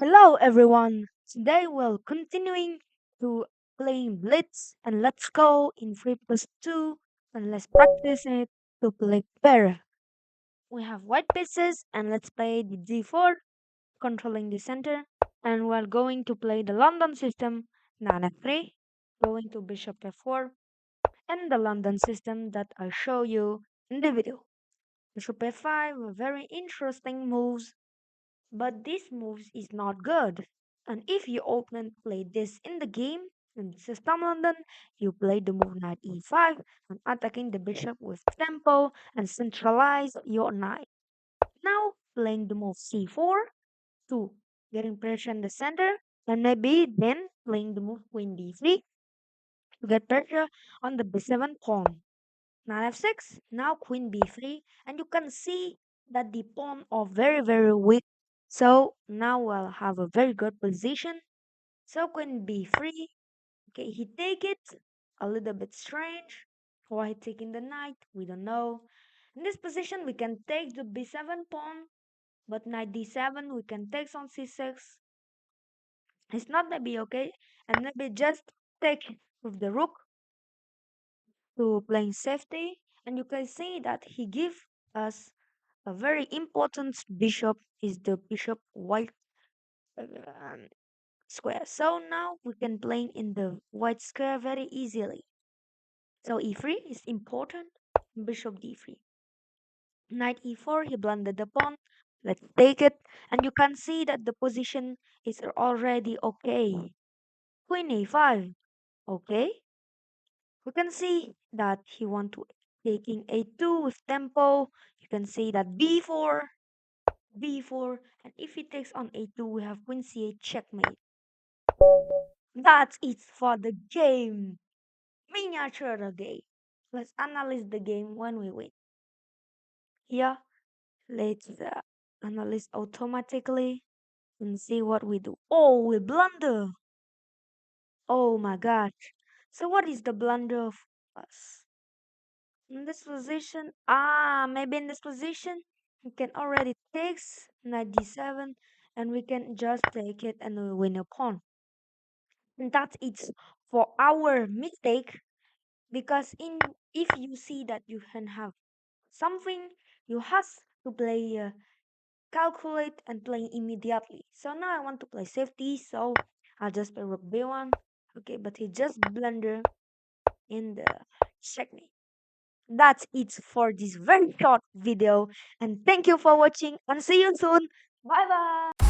Hello everyone. Today we're continuing to playing Blitz and let's go in 3+2 and let's practice it to play better. We have white pieces and let's play the d4, controlling the center, and we're going to play the London system, knight f3, going to bishop f4, and the London system that I show you in the video. Bishop f5 were very interesting moves, but this moves is not good. And if your opponent played this in the game, in System London, you play the move knight e5 and attacking the bishop with tempo and centralize your knight. Now playing the move c4 to getting pressure in the center, and maybe then playing the move queen d3 to get pressure on the b7 pawn. Knight f6, now queen b3, and you can see that the pawn are very weak. So now we'll have a very good position. So queen b3, okay, he take it, a little bit strange. Why taking the knight? We don't know. In this position, we can take the b7 pawn, but knight d7, we can take on c6. It's not maybe okay, and maybe just take with the rook to playing safety, and you can see that he give us a very important bishop is the bishop white um, square. So now we can play in the white square very easily. So e3 is important, bishop d3. Knight e4, he blundered the pawn. Let's take it, and you can see that the position is already okay. Queen a5, okay. We can see that he want to taking a2 with tempo. You can see that b4, b4, and if he takes on a2, we have queen c8 checkmate. That's it for the game. Miniature the game. Let's analyze the game when we win. Here, let's analyze automatically and see what we do. Oh, we blunder. Oh my gosh. So what is the blunder of us? In this position, maybe in this position, we can already take knight d7 and we can just take it and we win a pawn. And that's it for our mistake because in if you see that you can have something, you have to play calculate and play immediately. So now I want to play safety, so I'll just play rook b1. Okay, but he just blunder in the checkmate. That's it for this very short video, and thank you for watching and see you soon. Bye bye.